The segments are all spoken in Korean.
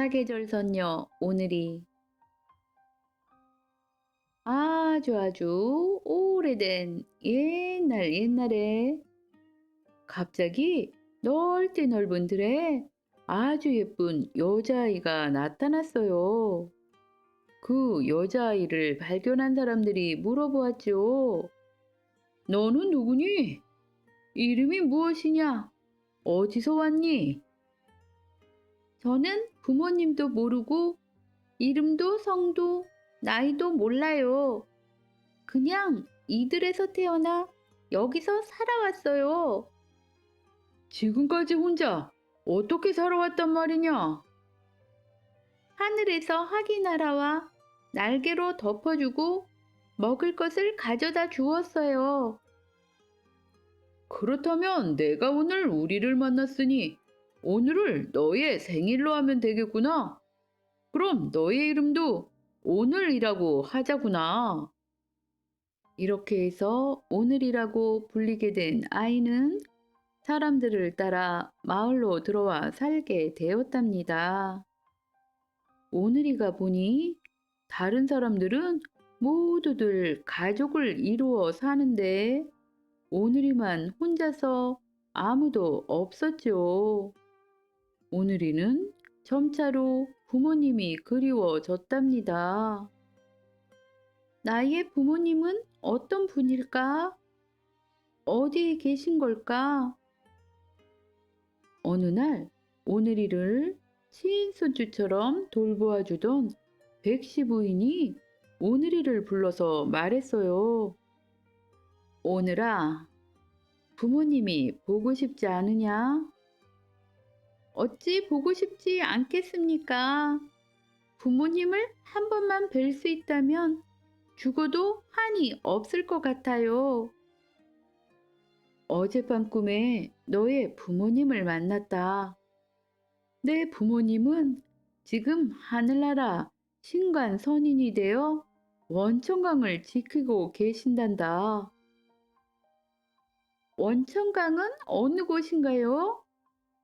사계절 선녀 오늘이 아주 오래된 옛날에 갑자기 넓디 넓은 들에 아주 예쁜 여자아이가 나타났어요. 그 여자아이를 발견한 사람들이 물어보았죠. 너는 누구니? 이름이 무엇이냐? 어디서 왔니? 저는 부모님도 모르고 이름도 성도 나이도 몰라요. 그냥 이들에서 태어나 여기서 살아왔어요. 지금까지 혼자 어떻게 살아왔단 말이냐? 하늘에서 학이 날아와 날개로 덮어주고 먹을 것을 가져다 주었어요. 그렇다면 내가 오늘 우리를 만났으니 오늘을 너의 생일로 하면 되겠구나. 그럼 너의 이름도 오늘이라고 하자구나. 이렇게 해서 오늘이라고 불리게 된 아이는 사람들을 따라 마을로 들어와 살게 되었답니다. 오늘이가 보니 다른 사람들은 모두들 가족을 이루어 사는데 오늘이만 혼자서 아무도 없었죠. 오늘이는 점차로 부모님이 그리워졌답니다. 나의 부모님은 어떤 분일까? 어디에 계신 걸까? 어느 날 오늘이를 친손주처럼 돌보아 주던 백시 부인이 오늘이를 불러서 말했어요. 오늘아, 부모님이 보고 싶지 않으냐? 어찌 보고 싶지 않겠습니까? 부모님을 한 번만 뵐 수 있다면 죽어도 한이 없을 것 같아요. 어젯밤 꿈에 너의 부모님을 만났다. 내 부모님은 지금 하늘나라 신관 선인이 되어 원천강을 지키고 계신단다. 원천강은 어느 곳인가요?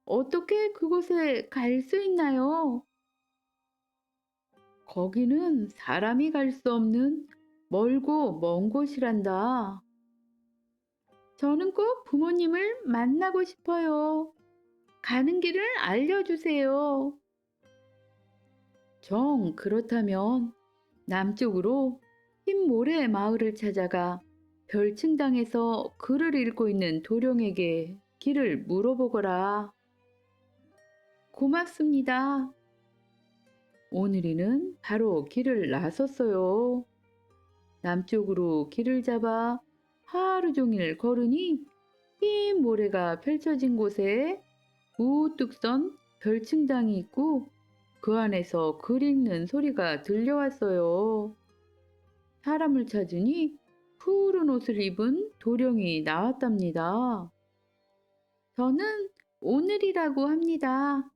어떻게 그곳에 갈 수 있나요? 거기는 사람이 갈 수 없는 멀고 먼 곳이란다. 저는 꼭 부모님을 만나고 싶어요. 가는 길을 알려주세요. 정 그렇다면 남쪽으로 흰 모래 마을을 찾아가 별칭당에서 글을 읽고 있는 도령에게 길을 물어보거라. 고맙습니다. 오늘이는 바로 길을 나섰어요. 남쪽으로 길을 잡아 하루 종일 걸으니 흰 모래가 펼쳐진 곳에 우뚝 선 별층당이 있고 그 안에서 글 읽는 소리가 들려왔어요. 사람을 찾으니 푸른 옷을 입은 도령이 나왔답니다. 저는 오늘이라고 합니다.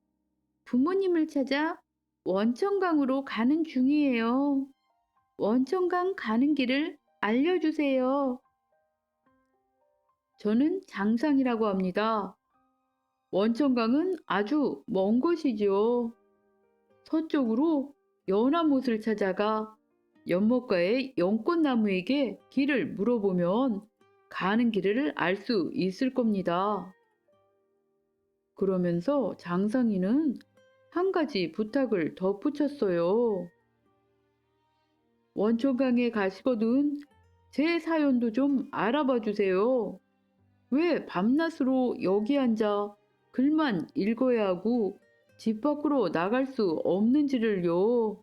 부모님을 찾아 원천강으로 가는 중이에요. 원천강 가는 길을 알려주세요. 저는 장상이라고 합니다. 원천강은 아주 먼 곳이지요. 서쪽으로 연화못을 찾아가 연못가의 연꽃나무에게 길을 물어보면 가는 길을 알 수 있을 겁니다. 그러면서 장상이는 한 가지 부탁을 덧붙였어요. 원천강에 가시거든 제 사연도 좀 알아봐 주세요. 왜 밤낮으로 여기 앉아 글만 읽어야 하고 집 밖으로 나갈 수 없는지를요.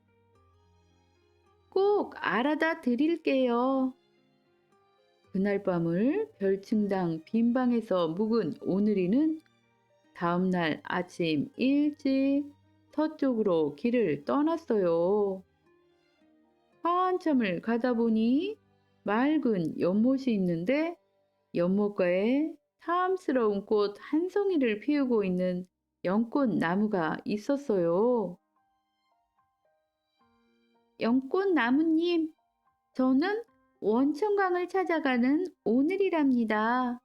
꼭 알아다 드릴게요. 그날 밤을 별층당 빈 방에서 묵은 오늘이는 다음날 아침 일찍 서쪽으로 길을 떠났어요. 한참을 가다 보니 맑은 연못이 있는데 연못가에 탐스러운 꽃 한 송이를 피우고 있는 연꽃나무가 있었어요. 연꽃나무님, 저는 원천강을 찾아가는 오늘이랍니다.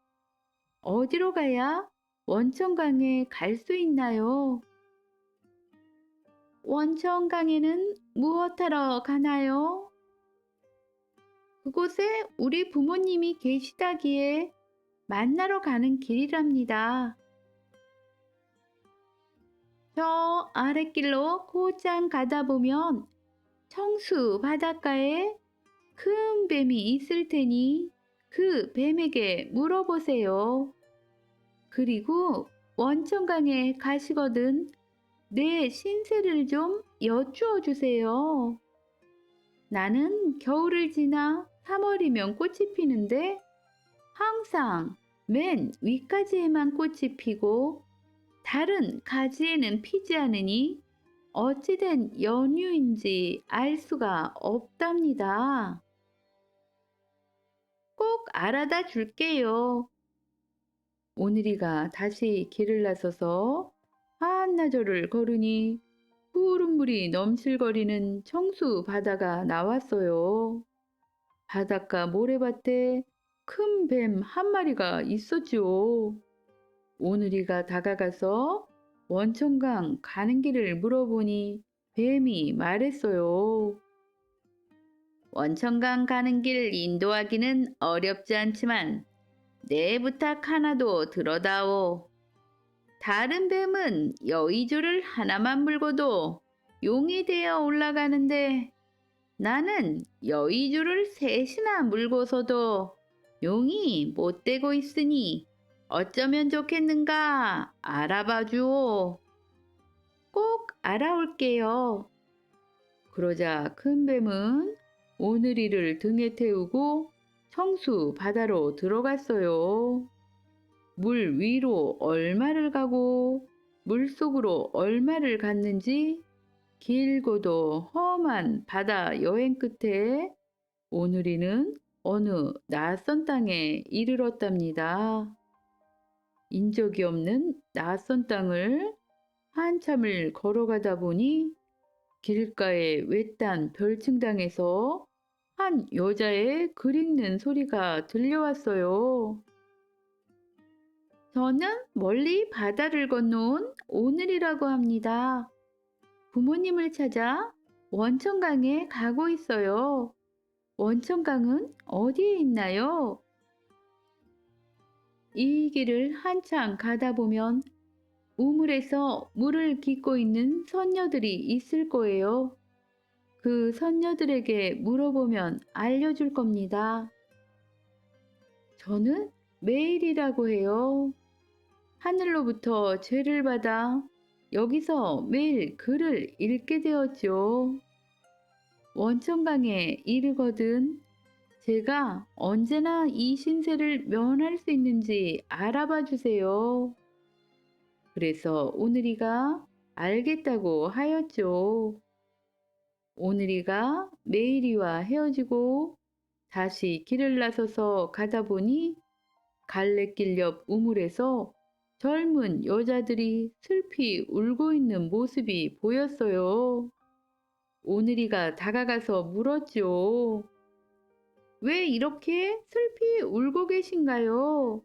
어디로 가야 원천강에 갈 수 있나요? 원천강에는 무엇하러 가나요? 그곳에 우리 부모님이 계시다기에 만나러 가는 길이랍니다. 저 아랫길로 곧장 가다 보면 청수 바닷가에 큰 뱀이 있을 테니 그 뱀에게 물어보세요. 그리고 원천강에 가시거든 내 신세를 좀 여쭈어 주세요. 나는 겨울을 지나 3월이면 꽃이 피는데 항상 맨 윗가지에만 꽃이 피고 다른 가지에는 피지 않으니 어찌된 연유인지 알 수가 없답니다. 꼭 알아다 줄게요. 오늘이가 다시 길을 나서서 한나절을 걸으니 푸른 물이 넘실거리는 청수 바다가 나왔어요. 바닷가 모래밭에 큰 뱀 한 마리가 있었지요. 오늘이가 다가가서 원천강 가는 길을 물어보니 뱀이 말했어요. 원천강 가는 길 인도하기는 어렵지 않지만 내 부탁 하나도 들어다오. 다른 뱀은 여의주를 하나만 물고도 용이 되어 올라가는데 나는 여의주를 셋이나 물고서도 용이 못 되고 있으니 어쩌면 좋겠는가 알아봐 주오. 꼭 알아올게요. 그러자 큰 뱀은 오늘이를 등에 태우고 청수 바다로 들어갔어요. 물 위로 얼마를 가고 물 속으로 얼마를 갔는지 길고도 험한 바다 여행 끝에 오늘이는 어느 낯선 땅에 이르렀답니다. 인적이 없는 낯선 땅을 한참을 걸어가다 보니 길가의 외딴 별층당에서 한 여자의 글 읽는 소리가 들려왔어요. 저는 멀리 바다를 건너온 오늘이라고 합니다. 부모님을 찾아 원천강에 가고 있어요. 원천강은 어디에 있나요? 이 길을 한참 가다 보면 우물에서 물을 깃고 있는 선녀들이 있을 거예요. 그 선녀들에게 물어보면 알려줄 겁니다. 저는 매일이라고 해요. 하늘로부터 죄를 받아 여기서 매일 글을 읽게 되었죠. 원천강에 이르거든 제가 언제나 이 신세를 면할 수 있는지 알아봐 주세요. 그래서 오늘이가 알겠다고 하였죠. 오늘이가 매일이와 헤어지고 다시 길을 나서서 가다 보니 갈래길 옆 우물에서 젊은 여자들이 슬피 울고 있는 모습이 보였어요. 오늘이가 다가가서 물었죠. 왜 이렇게 슬피 울고 계신가요?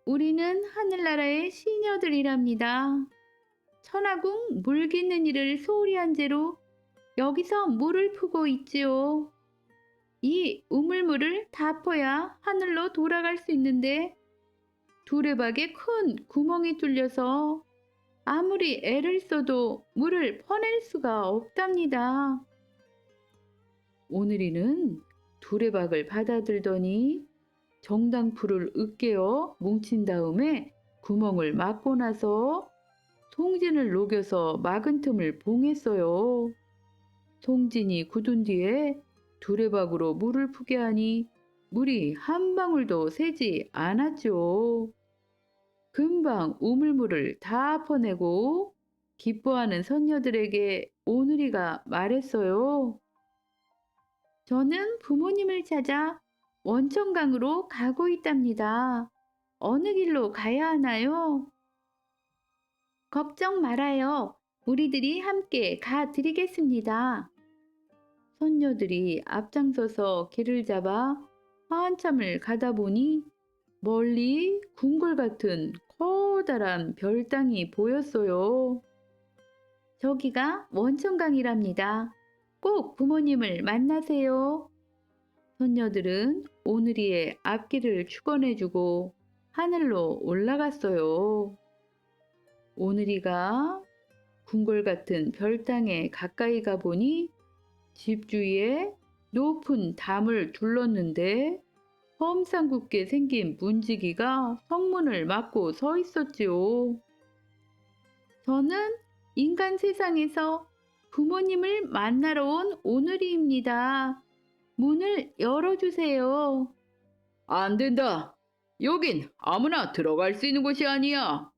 우리는 하늘나라의 시녀들이랍니다. 천하궁 물 깃는 일을 소홀히 한 죄로 여기서 물을 푸고 있지요. 이 우물물을 다 퍼야 하늘로 돌아갈 수 있는데 두레박에 큰 구멍이 뚫려서 아무리 애를 써도 물을 퍼낼 수가 없답니다. 오늘이는 두레박을 받아들더니 정당풀을 으깨어 뭉친 다음에 구멍을 막고 나서 송진을 녹여서 막은 틈을 봉했어요. 송진이 굳은 뒤에 두레박으로 물을 푸게 하니 물이 한 방울도 새지 않았죠. 금방 우물물을 다 퍼내고 기뻐하는 선녀들에게 오늘이가 말했어요. 저는 부모님을 찾아 원천강으로 가고 있답니다. 어느 길로 가야 하나요? 걱정 말아요. 우리들이 함께 가 드리겠습니다. 선녀들이 앞장서서 길을 잡아 한참을 가다 보니 멀리 궁궐 같은 커다란 별당이 보였어요. 저기가 원천강이랍니다. 꼭 부모님을 만나세요. 손녀들은 오늘이의 앞길을 축원해주고 하늘로 올라갔어요. 오늘이가 궁궐 같은 별당에 가까이 가보니 집 주위에 높은 담을 둘렀는데 험상궂게 생긴 문지기가 성문을 막고 서 있었지요. 저는 인간 세상에서 부모님을 만나러 온 오늘이입니다. 문을 열어주세요. 안 된다. 여긴 아무나 들어갈 수 있는 곳이 아니야.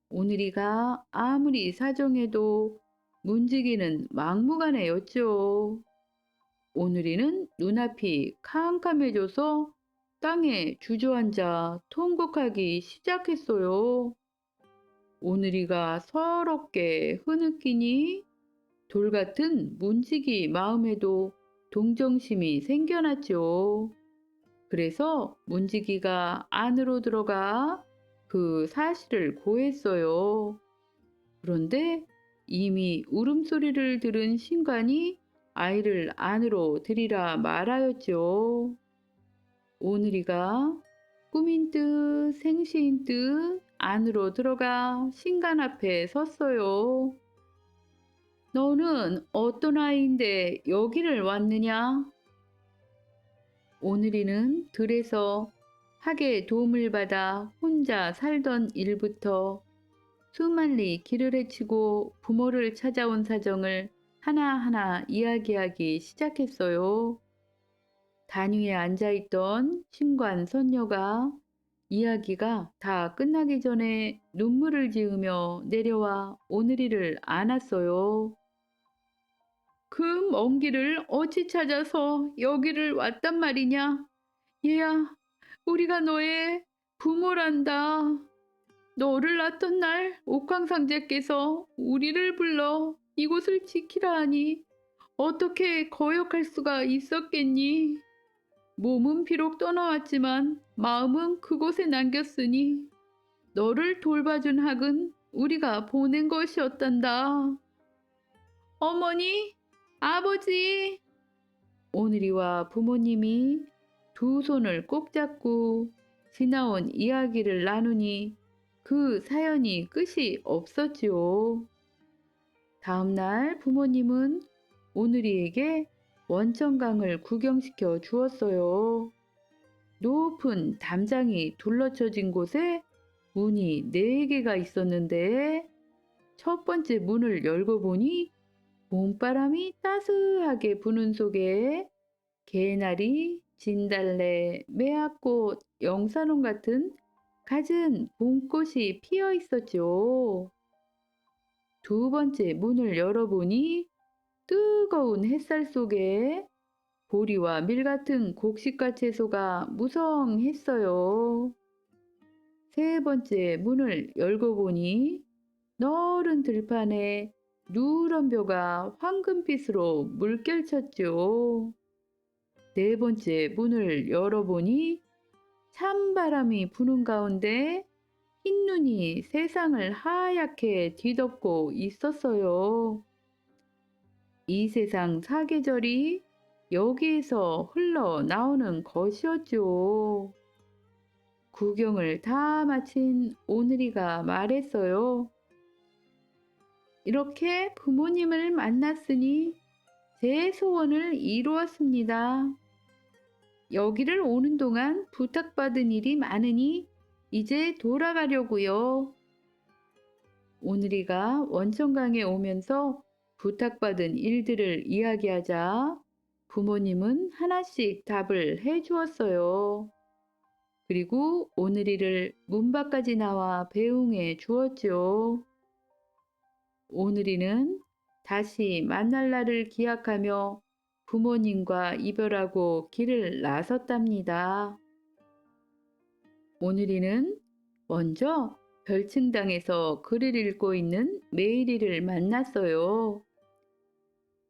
오늘이가 아무리 사정해도 문지기는 막무가내였죠. 오늘이는 눈앞이 캄캄해져서 땅에 주저앉아 통곡하기 시작했어요. 오늘이가 서럽게 흐느끼니 돌 같은 문지기 마음에도 동정심이 생겨났죠. 그래서 문지기가 안으로 들어가 그 사실을 고했어요. 그런데 이미 울음소리를 들은 신관이 아이를 안으로 들이라 말하였죠. 오늘이가 꿈인 듯 생시인 듯 안으로 들어가 신관 앞에 섰어요. 너는 어떤 아이인데 여기를 왔느냐? 오늘이는 들에서 학의 도움을 받아 혼자 살던 일부터 수만리 길을 헤치고 부모를 찾아온 사정을 하나하나 이야기하기 시작했어요. 단 위에 앉아있던 신관 선녀가 이야기가 다 끝나기 전에 눈물을 지으며 내려와 오늘이를 안았어요. 그 먼 길을 어찌 찾아서 여기를 왔단 말이냐? 얘야, 우리가 너의 부모란다. 너를 낳던 날 옥황상제께서 우리를 불러 이곳을 지키라 하니 어떻게 거역할 수가 있었겠니? 몸은 비록 떠나왔지만 마음은 그곳에 남겼으니 너를 돌봐준 학은 우리가 보낸 것이었단다. 어머니, 아버지! 오늘이와 부모님이 두 손을 꼭 잡고 지나온 이야기를 나누니 그 사연이 끝이 없었지요. 다음날 부모님은 오늘이에게 원천강을 구경시켜 주었어요. 높은 담장이 둘러쳐진 곳에 문이 4개가 있었는데 첫 번째 문을 열고 보니 봄바람이 따스하게 부는 속에 개나리, 진달래, 매화꽃, 영산홍 같은 갖은 봄꽃이 피어 있었죠. 두 번째 문을 열어보니 뜨거운 햇살 속에 보리와 밀 같은 곡식과 채소가 무성했어요. 세 번째 문을 열고 보니 너른 들판에 누런 벼가 황금빛으로 물결쳤죠. 네 번째 문을 열어보니 찬바람이 부는 가운데 흰눈이 세상을 하얗게 뒤덮고 있었어요. 이 세상 사계절이 여기에서 흘러나오는 것이었죠. 구경을 다 마친 오늘이가 말했어요. 이렇게 부모님을 만났으니 제 소원을 이루었습니다. 여기를 오는 동안 부탁받은 일이 많으니 이제 돌아가려고요. 오늘이가 원천강에 오면서 부탁받은 일들을 이야기하자 부모님은 하나씩 답을 해 주었어요. 그리고 오늘이를 문 밖까지 나와 배웅해 주었죠. 오늘이는 다시 만날 날을 기약하며 부모님과 이별하고 길을 나섰답니다. 오늘이는 먼저 별층당에서 글을 읽고 있는 메이리를 만났어요.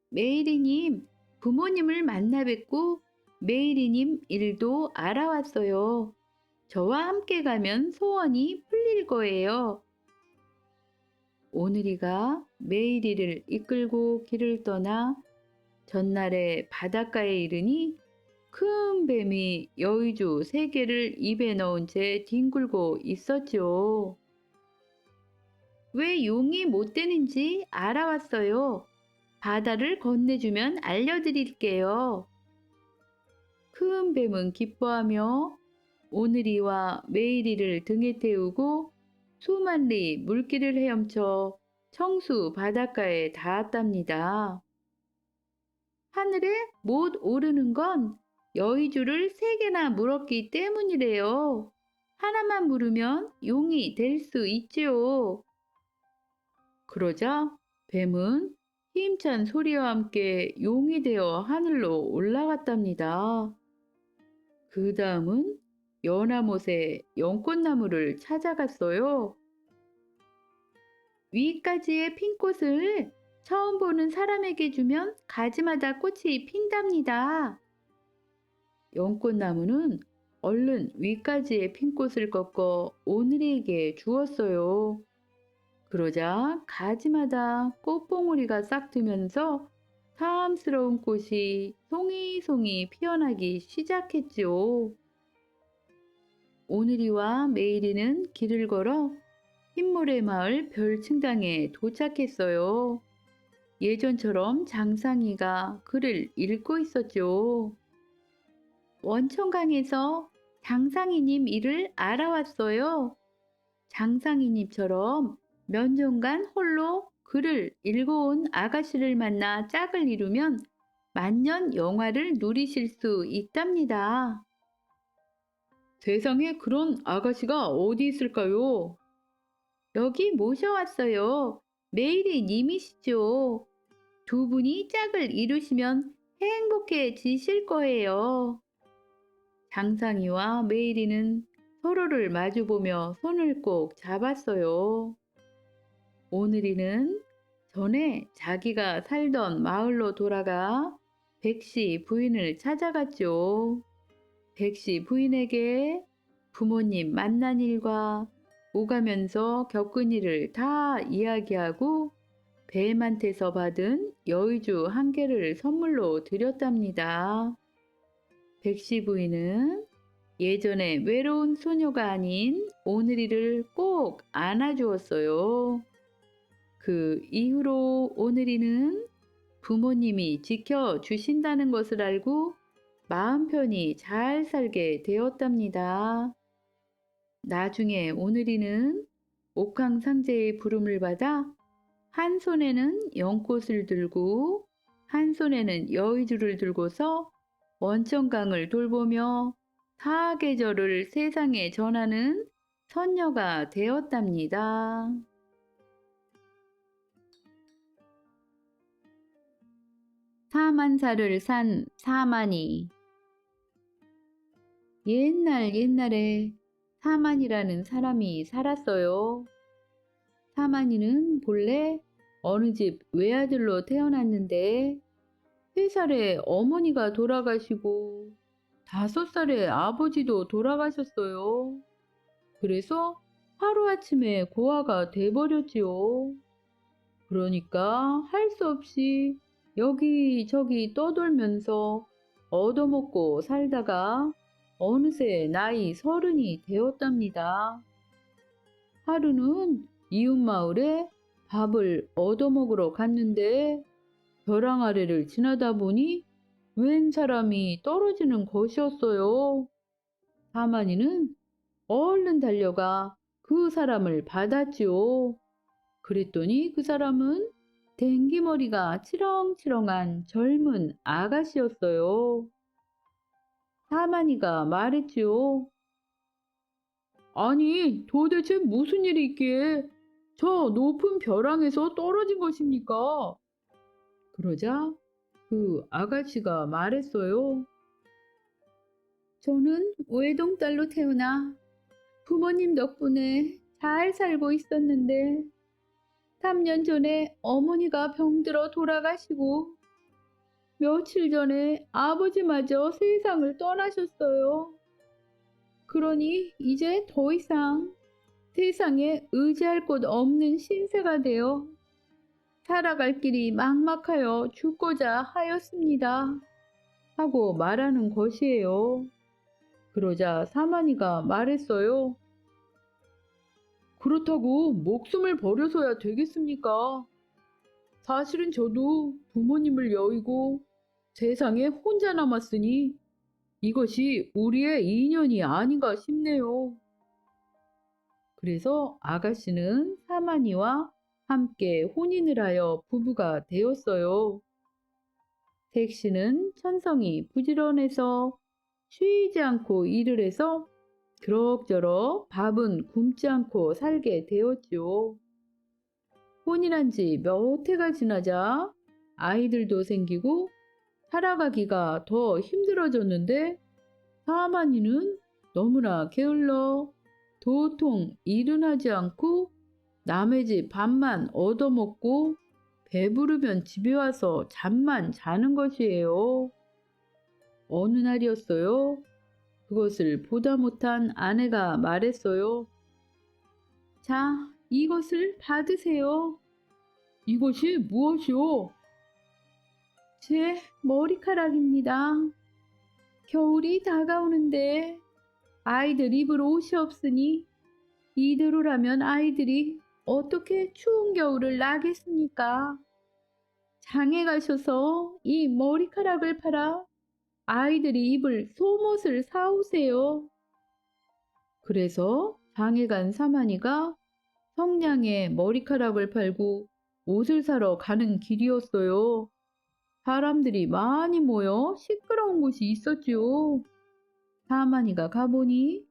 메이리님, 부모님을 만나 뵙고 메이리님 일도 알아왔어요. 저와 함께 가면 소원이 풀릴 거예요. 오늘이가 메이리를 이끌고 길을 떠나 전날에 바닷가에 이르니 큰 뱀이 여의주 3개를 입에 넣은 채 뒹굴고 있었죠. 왜 용이 못 되는지 알아왔어요. 바다를 건네주면 알려드릴게요. 큰 뱀은 기뻐하며 오늘이와 메이리를 등에 태우고 수만 리 물길을 헤엄쳐 청수 바닷가에 닿았답니다. 하늘에 못 오르는 건 여의주를 3개나 물었기 때문이래요. 하나만 물으면 용이 될 수 있지요. 그러자 뱀은 힘찬 소리와 함께 용이 되어 하늘로 올라갔답니다. 그 다음은 연화못의 연꽃나무를 찾아갔어요. 위까지의 핀 꽃을 처음 보는 사람에게 주면 가지마다 꽃이 핀답니다. 연꽃나무는 얼른 위까지의 핀 꽃을 꺾어 오늘이에게 주었어요. 그러자 가지마다 꽃봉오리가 싹 트면서 탐스러운 꽃이 송이송이 피어나기 시작했지요. 오늘이와 메이리는 길을 걸어 흰모래 마을 별층당에 도착했어요. 예전처럼 장상이가 글을 읽고 있었죠. 원천강에서 장상이님 일을 알아왔어요. 장상이님처럼 몇 년간 홀로 글을 읽어온 아가씨를 만나 짝을 이루면 만년 영화를 누리실 수 있답니다. 세상에 그런 아가씨가 어디 있을까요? 여기 모셔왔어요. 메일이 님이시죠. 두 분이 짝을 이루시면 행복해지실 거예요. 장상이와 메이리는 서로를 마주보며 손을 꼭 잡았어요. 오늘이는 전에 자기가 살던 마을로 돌아가 백씨 부인을 찾아갔죠. 백씨 부인에게 부모님 만난 일과 오가면서 겪은 일을 다 이야기하고 뱀한테서 받은 여의주 1개를 선물로 드렸답니다. 백씨 부인은 예전에 외로운 소녀가 아닌 오늘이를 꼭 안아주었어요. 그 이후로 오늘이는 부모님이 지켜주신다는 것을 알고 마음 편히 잘 살게 되었답니다. 나중에 오늘이는 옥황상제의 부름을 받아 한 손에는 연꽃을 들고 한 손에는 여의주를 들고서 원천강을 돌보며 사계절을 세상에 전하는 선녀가 되었답니다. 사만사를 산 사만이. 옛날에 사만이라는 사람이 살았어요. 사만이는 본래 어느 집 외아들로 태어났는데 3살에 어머니가 돌아가시고 5살에 아버지도 돌아가셨어요. 그래서 하루아침에 고아가 돼버렸지요. 그러니까 할 수 없이 여기저기 떠돌면서 얻어먹고 살다가 어느새 나이 30이 되었답니다. 하루는 이웃 마을에 밥을 얻어먹으러 갔는데 벼랑 아래를 지나다 보니 웬 사람이 떨어지는 것이었어요. 사만이는 얼른 달려가 그 사람을 받았지요. 그랬더니 그 사람은 댕기머리가 치렁치렁한 젊은 아가씨였어요. 사만이가 말했지요. 아니, 도대체 무슨 일이 있기에 저 높은 벼랑에서 떨어진 것입니까? 그러자 그 아가씨가 말했어요. 저는 외동딸로 태어나 부모님 덕분에 잘 살고 있었는데 3년 전에 어머니가 병들어 돌아가시고 며칠 전에 아버지마저 세상을 떠나셨어요. 그러니 이제 더 이상 세상에 의지할 곳 없는 신세가 되어 살아갈 길이 막막하여 죽고자 하였습니다. 하고 말하는 것이에요. 그러자 사마니가 말했어요. 그렇다고 목숨을 버려서야 되겠습니까? 사실은 저도 부모님을 여의고 세상에 혼자 남았으니 이것이 우리의 인연이 아닌가 싶네요. 그래서 아가씨는 사마니와 함께 혼인을 하여 부부가 되었어요. 택시는 천성이 부지런해서 쉬지 않고 일을 해서 그럭저럭 밥은 굶지 않고 살게 되었죠. 혼인한 지 몇 해가 지나자 아이들도 생기고 살아가기가 더 힘들어졌는데 사마니는 너무나 게을러 도통 일은 하지 않고 남의 집 밥만 얻어먹고 배부르면 집에 와서 잠만 자는 것이에요. 어느 날이었어요. 그것을 보다 못한 아내가 말했어요. 자, 이것을 받으세요. 이것이 무엇이오? 제 머리카락입니다. 겨울이 다가오는데 아이들 입을 옷이 없으니 이대로라면 아이들이 어떻게 추운 겨울을 나겠습니까? 장에 가셔서 이 머리카락을 팔아 아이들이 입을 속옷을 사오세요. 그래서 장에 간 사마니가 성냥에 머리카락을 팔고 옷을 사러 가는 길이었어요. 사람들이 많이 모여 시끄러운 곳이 있었지요. 사마니가 가보니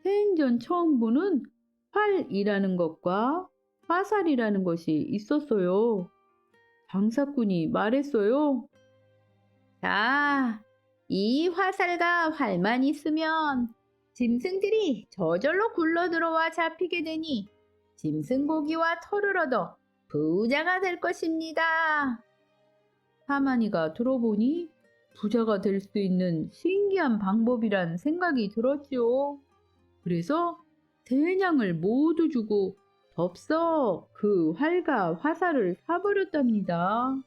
생전 처음 보는 활이라는 것과 화살이라는 것이 있었어요. 장사꾼이 말했어요. 자, 이 화살과 활만 있으면 짐승들이 저절로 굴러 들어와 잡히게 되니 짐승 고기와 털을 얻어 부자가 될 것입니다. 사마니가 들어보니 부자가 될 수 있는 신기한 방법이란 생각이 들었지요. 그래서 대냥을 모두 주고 덥석 그 활과 화살을 사버렸답니다.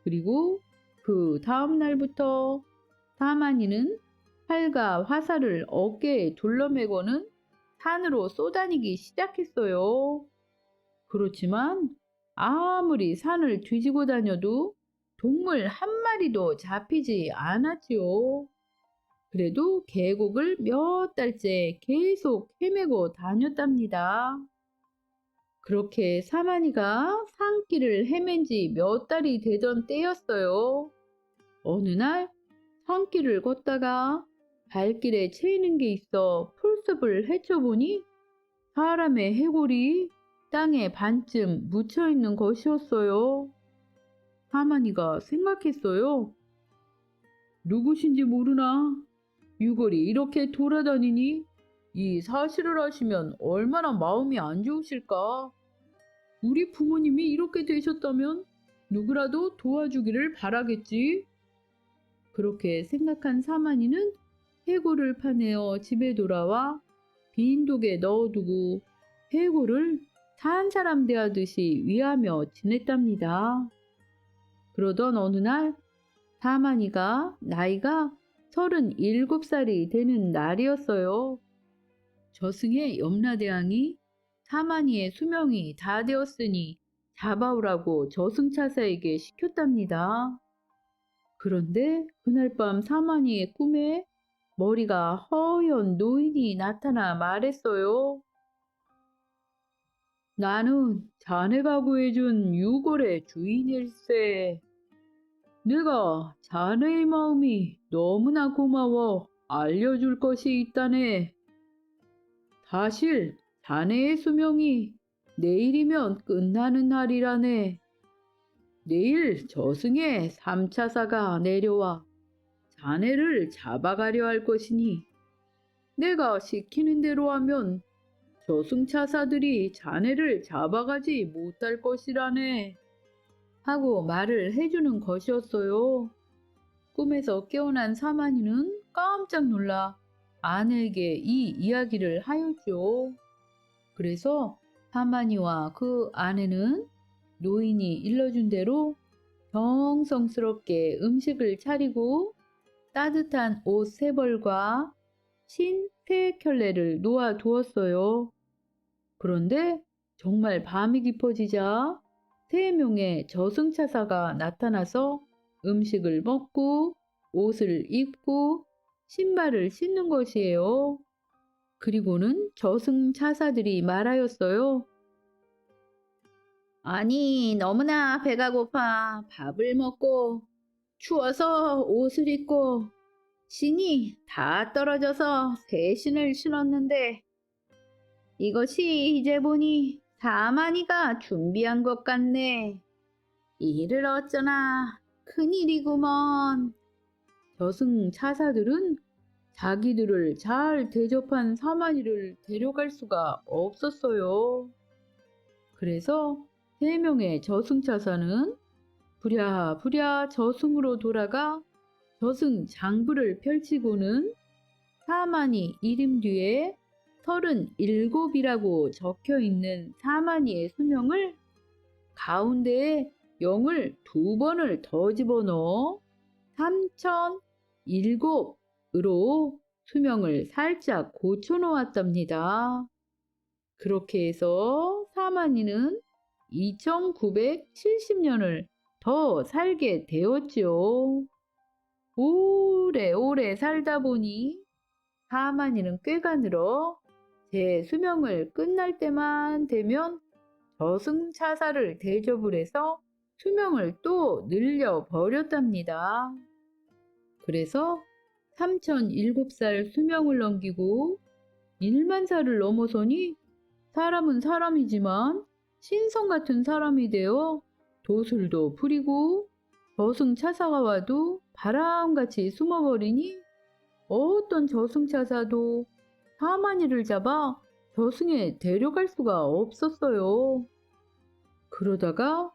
그리고 그 다음 날부터 사마니는 활과 화살을 어깨에 둘러매고는 산으로 쏘다니기 시작했어요. 그렇지만 아무리 산을 뒤지고 다녀도 동물 한 마리도 잡히지 않았지요. 그래도 계곡을 몇 달째 계속 헤매고 다녔답니다. 그렇게 사마니가 산길을 헤맨 지 몇 달이 되던 때였어요. 어느 날 산길을 걷다가 발길에 채이는 게 있어 풀숲을 헤쳐보니 사람의 해골이 땅에 반쯤 묻혀있는 것이었어요. 사마니가 생각했어요. 누구신지 모르나 유골이 이렇게 돌아다니니 이 사실을 아시면 얼마나 마음이 안 좋으실까. 우리 부모님이 이렇게 되셨다면 누구라도 도와주기를 바라겠지. 그렇게 생각한 사마니는 해골을 파내어 집에 돌아와 빈 독에 넣어두고 해골을 산 사람 대하듯이 위하며 지냈답니다. 그러던 어느 날 사마니가 나이가 37살이 되는 날이었어요. 저승의 염라대왕이 사마니의 수명이 다 되었으니 잡아오라고 저승차사에게 시켰답니다. 그런데 그날 밤 사마니의 꿈에 머리가 허연 노인이 나타나 말했어요. 나는 자네가 구해준 유골의 주인일세. 내가 자네의 마음이 너무나 고마워 알려줄 것이 있다네. 사실 자네의 수명이 내일이면 끝나는 날이라네. 내일 저승에 3차사가 내려와 자네를 잡아가려 할 것이니 내가 시키는 대로 하면 저승차사들이 자네를 잡아가지 못할 것이라네. 하고 말을 해주는 것이었어요. 꿈에서 깨어난 사마니는 깜짝 놀라 아내에게 이 이야기를 하였죠. 그래서 하마니와 그 아내는 노인이 일러준 대로 정성스럽게 음식을 차리고 따뜻한 옷 세 벌과 신 세 켤레를 놓아 두었어요. 그런데 정말 밤이 깊어지자 세 명의 저승차사가 나타나서 음식을 먹고 옷을 입고 신발을 신는 것이에요. 그리고는 저승차사들이 말하였어요. 아니, 너무나 배가 고파 밥을 먹고 추워서 옷을 입고 신이 다 떨어져서 새 신을 신었는데 이것이 이제 보니 사마니가 준비한 것 같네. 이를 어쩌나 큰일이구먼. 저승차사들은 자기들을 잘 대접한 사마니를 데려갈 수가 없었어요. 그래서 세 명의 저승차사는 부랴부랴 저승으로 돌아가 저승 장부를 펼치고는 사마니 이름 뒤에 37이라고 적혀 있는 사마니의 수명을 가운데에 0을 2번을 더 집어넣어 3007으로 수명을 살짝 고쳐 놓았답니다. 그렇게 해서 사마니는 2970년을 더 살게 되었지요. 오래오래 살다 보니 사마니는 꾀가 늘어 제 수명을 끝날 때만 되면 저승차사를 대접을 해서 수명을 또 늘려버렸답니다. 그래서 3007살 수명을 넘기고 1만 살을 넘어서니 사람은 사람이지만 신성 같은 사람이 되어 도술도 부리고 저승차사가 와도 바람같이 숨어버리니 어떤 저승차사도 사마니를 잡아 저승에 데려갈 수가 없었어요. 그러다가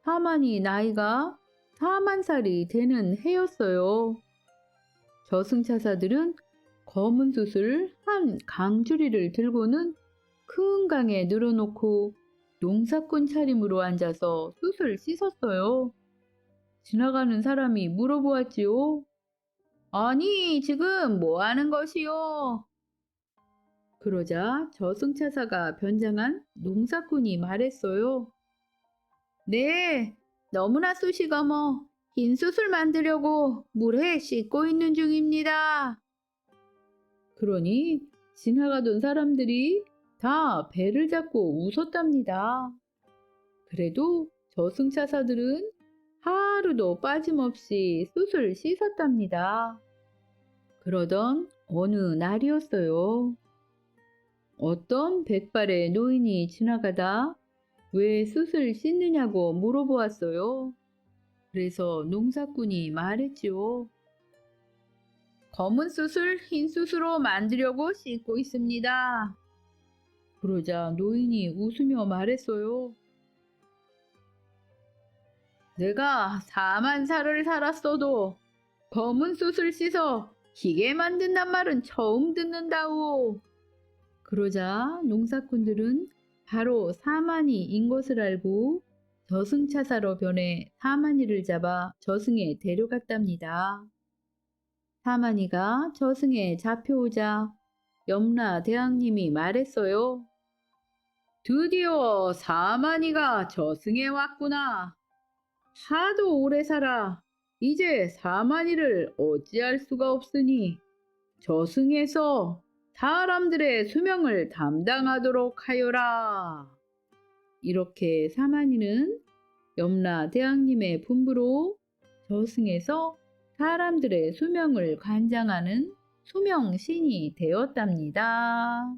사마니 나이가 4만 살이 되는 해였어요. 저승차사들은 검은 숯을 한 강주리를 들고는 큰 강에 늘어놓고 농사꾼 차림으로 앉아서 숯을 씻었어요. 지나가는 사람이 물어보았지요. 아니, 지금 뭐 하는 것이요? 그러자 저승차사가 변장한 농사꾼이 말했어요. 네, 너무나 숯이 검어 흰 숯을 만들려고 물에 씻고 있는 중입니다. 그러니 지나가던 사람들이 다 배를 잡고 웃었답니다. 그래도 저승차사들은 하루도 빠짐없이 숯을 씻었답니다. 그러던 어느 날이었어요. 어떤 백발의 노인이 지나가다 왜 숯을 씻느냐고 물어보았어요. 그래서 농사꾼이 말했지요. 검은 숯을 흰 숯으로 만들려고 씻고 있습니다. 그러자 노인이 웃으며 말했어요. 내가 4만 살을 살았어도 검은 숯을 씻어 희게 만든단 말은 처음 듣는다오. 그러자 농사꾼들은 바로 사마니인 것을 알고 저승차사로 변해 사마니를 잡아 저승에 데려갔답니다. 사마니가 저승에 잡혀오자 염라 대왕님이 말했어요. 드디어 사마니가 저승에 왔구나. 하도 오래 살아 이제 사마니를 어찌할 수가 없으니 저승에서 사람들의 수명을 담당하도록 하여라. 이렇게 사마니는 염라 대왕님의 분부로 저승에서 사람들의 수명을 관장하는 수명신이 되었답니다.